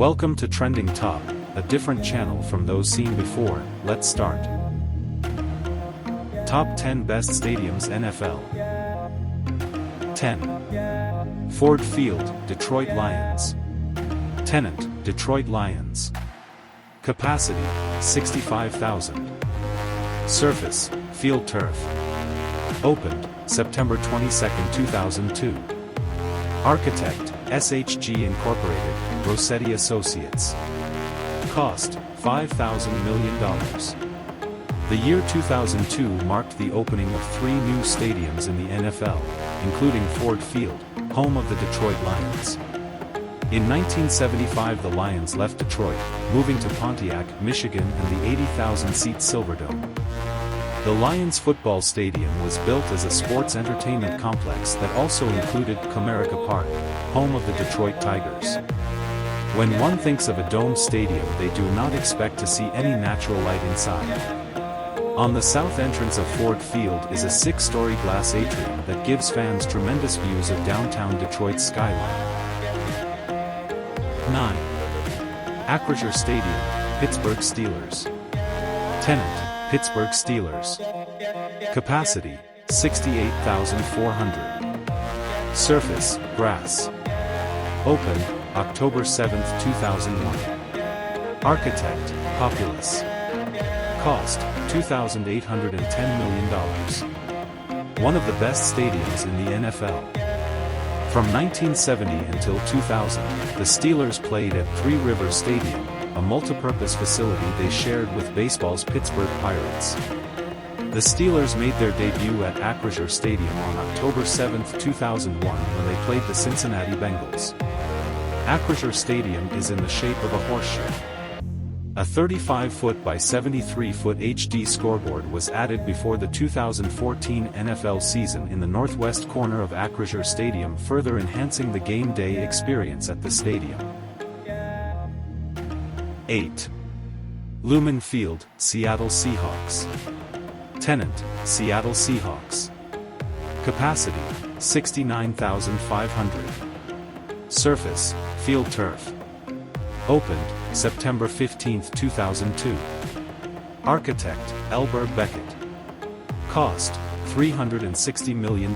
Welcome to Trending Top, a different channel from those seen before. Let's start. Top 10 Best Stadiums NFL. 10. Ford Field, Detroit Lions. Tenant, Detroit Lions. Capacity, 65,000. Surface, field turf. Opened, September 22, 2002. Architect, SHG Incorporated, Rossetti Associates. Cost, $5,000 million. The year 2002 marked the opening of 3 new stadiums in the NFL, including Ford Field, home of the Detroit Lions. In 1975 the Lions left Detroit, moving to Pontiac, Michigan and the 80,000-seat Silverdome. The Lions football stadium was built as a sports entertainment complex that also included Comerica Park, home of the Detroit Tigers. When one thinks of a domed stadium they do not expect to see any natural light inside. On the south entrance of Ford Field is a 6-story glass atrium that gives fans tremendous views of downtown Detroit's skyline. 9. Acrisure Stadium, Pittsburgh Steelers. Tenant, Pittsburgh Steelers. Capacity, 68,400. Surface, grass. Opened, October 7, 2001. Architect, Populous. Cost, $2,810 million. One of the best stadiums in the NFL. From 1970 until 2000, the Steelers played at Three Rivers Stadium, a multipurpose facility they shared with baseball's Pittsburgh Pirates. The Steelers made their debut at Acrisure Stadium on October 7, 2001 when they played the Cincinnati Bengals. Acrisure Stadium is in the shape of a horseshoe. A 35-foot by 73-foot HD scoreboard was added before the 2014 NFL season in the northwest corner of Acrisure Stadium, further enhancing the game day experience at the stadium. 8. Lumen Field, Seattle Seahawks. Tenant, Seattle Seahawks. Capacity, 69,500. Surface, field turf. Opened, September 15, 2002. Architect, Elberg Beckett. Cost, $360 million.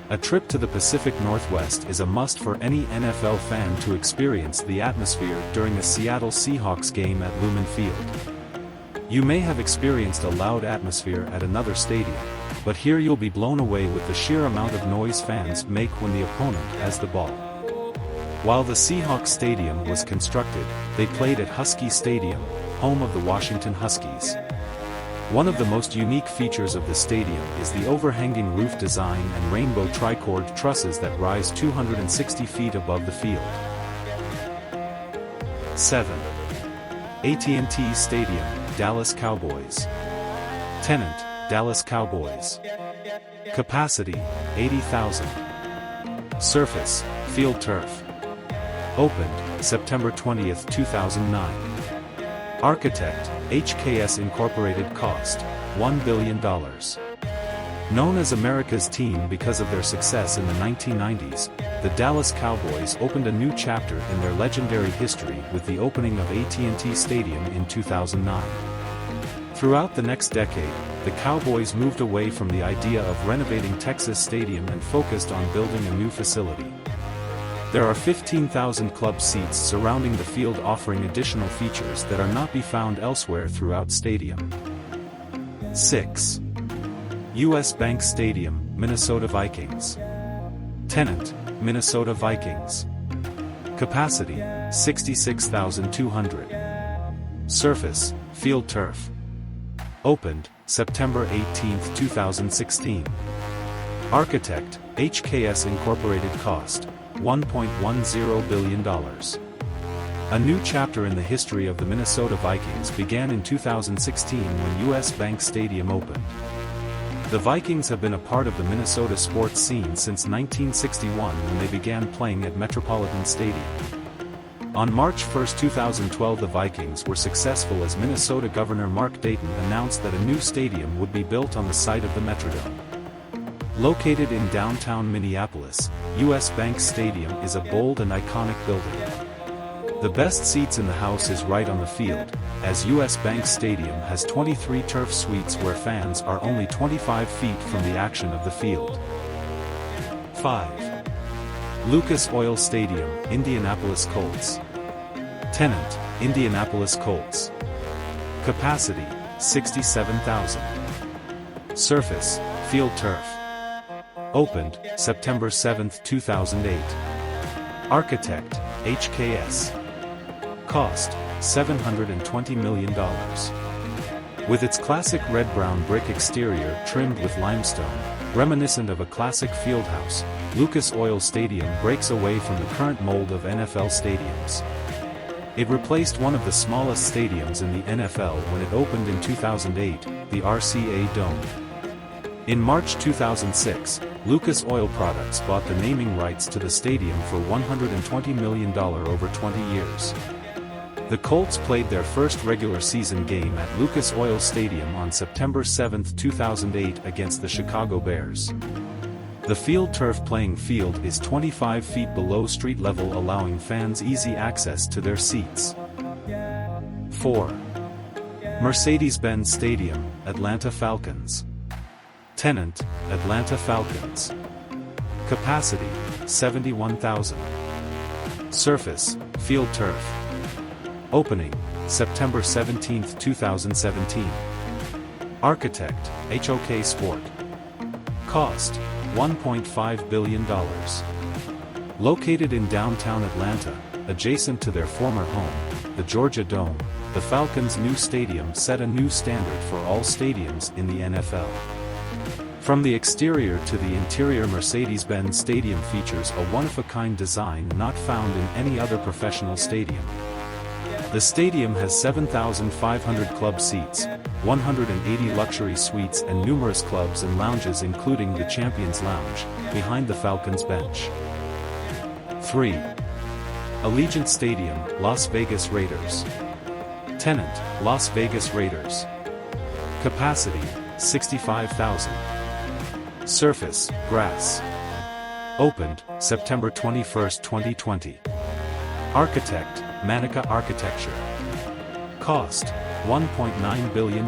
A trip to the Pacific Northwest is a must for any NFL fan to experience the atmosphere during a Seattle Seahawks game at Lumen Field. You may have experienced a loud atmosphere at another stadium, but here you'll be blown away with the sheer amount of noise fans make when the opponent has the ball. While the Seahawks Stadium was constructed, they played at Husky Stadium, home of the Washington Huskies. One of the most unique features of the stadium is the overhanging roof design and rainbow tricord trusses that rise 260 feet above the field. 7. AT&T Stadium, Dallas Cowboys. Tenant, Dallas Cowboys. Capacity, 80,000. Surface, field turf. Opened, September 20, 2009. Architect, HKS Incorporated. Cost, $1 billion. Known as America's team because of their success in the 1990s, the Dallas Cowboys opened a new chapter in their legendary history with the opening of AT&T Stadium in 2009. Throughout the next decade, the Cowboys moved away from the idea of renovating Texas Stadium and focused on building a new facility. There are 15,000 club seats surrounding the field, offering additional features that are not be found elsewhere throughout stadium. 6. US Bank Stadium, Minnesota Vikings. Tenant, Minnesota Vikings. Capacity, 66,200. Surface, field turf. Opened, September 18, 2016. Architect, HKS Incorporated. Cost, $1.10 billion. A new chapter in the history of the Minnesota Vikings began in 2016 when US Bank Stadium opened. The Vikings have been a part of the Minnesota sports scene since 1961 when they began playing at Metropolitan Stadium. On March 1, 2012 the Vikings were successful as Minnesota Governor Mark Dayton announced that a new stadium would be built on the site of the Metrodome. Located in downtown Minneapolis, US Bank Stadium is a bold and iconic building. The best seats in the house is right on the field, as US Bank Stadium has 23 turf suites where fans are only 25 feet from the action of the field. 5. Lucas Oil Stadium, Indianapolis Colts. Tenant, Indianapolis Colts. Capacity, 67,000. Surface, field turf. Opened, September 7, 2008. Architect, HKS. Cost, $720 million. With its classic red-brown brick exterior trimmed with limestone, reminiscent of a classic fieldhouse, Lucas Oil Stadium breaks away from the current mold of NFL stadiums. It replaced one of the smallest stadiums in the NFL when it opened in 2008, the RCA Dome. In March 2006, Lucas Oil Products bought the naming rights to the stadium for $120 million over 20 years. The Colts played their first regular season game at Lucas Oil Stadium on September 7, 2008 against the Chicago Bears. The field turf playing field is 25 feet below street level, allowing fans easy access to their seats. 4. Mercedes-Benz Stadium, Atlanta Falcons. Tenant, Atlanta Falcons. Capacity, 71,000. Surface, field turf. Opening, September 17, 2017. Architect, HOK Sport. Cost, $1.5 billion. Located in downtown Atlanta, adjacent to their former home, the Georgia Dome, the Falcons' new stadium set a new standard for all stadiums in the NFL. From the exterior to the interior, Mercedes-Benz Stadium features a one-of-a-kind design not found in any other professional stadium. The stadium has 7,500 club seats, 180 luxury suites and numerous clubs and lounges including the Champions Lounge, behind the Falcons bench. 3. Allegiant Stadium, Las Vegas Raiders. Tenant, Las Vegas Raiders. Capacity, 65,000. Surface, grass. Opened, September 21, 2020. Architect, Manica Architecture. Cost, $1.9 billion.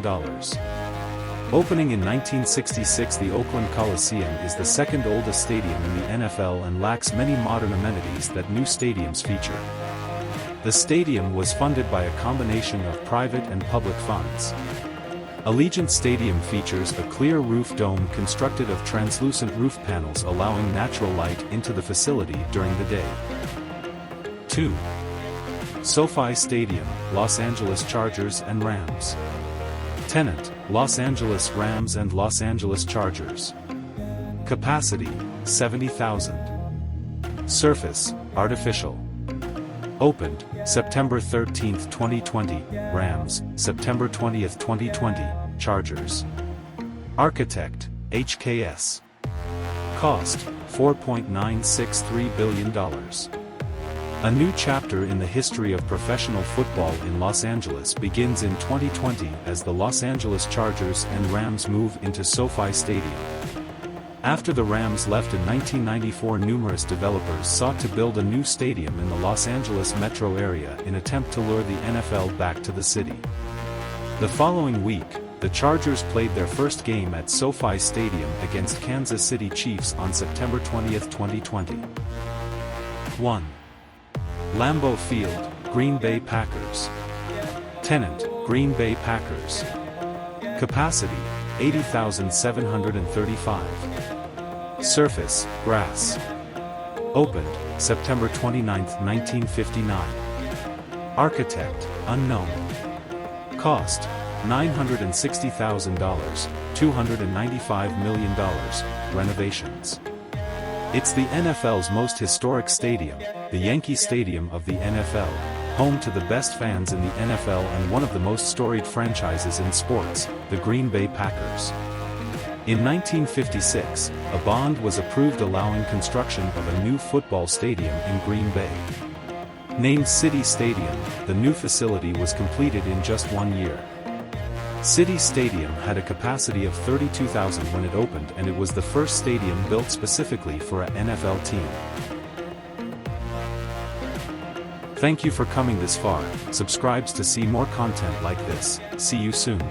Opening in 1966, the Oakland Coliseum is the second oldest stadium in the NFL and lacks many modern amenities that new stadiums feature. The stadium was funded by a combination of private and public funds. Allegiant Stadium features a clear roof dome constructed of translucent roof panels, allowing natural light into the facility during the day. 2. SoFi Stadium, Los Angeles Chargers and Rams. Tenant, Los Angeles Rams and Los Angeles Chargers. Capacity, 70,000. Surface, artificial. Opened, September 13, 2020, Rams, September 20, 2020, Chargers. Architect, HKS. Cost, $4.963 billion. A new chapter in the history of professional football in Los Angeles begins in 2020 as the Los Angeles Chargers and Rams move into SoFi Stadium. After the Rams left in 1994, numerous developers sought to build a new stadium in the Los Angeles metro area in an attempt to lure the NFL back to the city. The following week, the Chargers played their first game at SoFi Stadium against Kansas City Chiefs on September 20, 2020. 1. Lambeau Field, Green Bay Packers. Tenant, Green Bay Packers. Capacity, 80,735. Surface, grass. Opened, September 29, 1959. Architect, unknown. Cost, $960,000, $295 million, renovations. It's the NFL's most historic stadium, the Yankee Stadium of the NFL, home to the best fans in the NFL and one of the most storied franchises in sports, the Green Bay Packers. In 1956, a bond was approved allowing construction of a new football stadium in Green Bay. Named City Stadium, the new facility was completed in just 1 year. City Stadium had a capacity of 32,000 when it opened, and it was the first stadium built specifically for an NFL team. Thank you for coming this far. Subscribes to see more content like this. See you soon.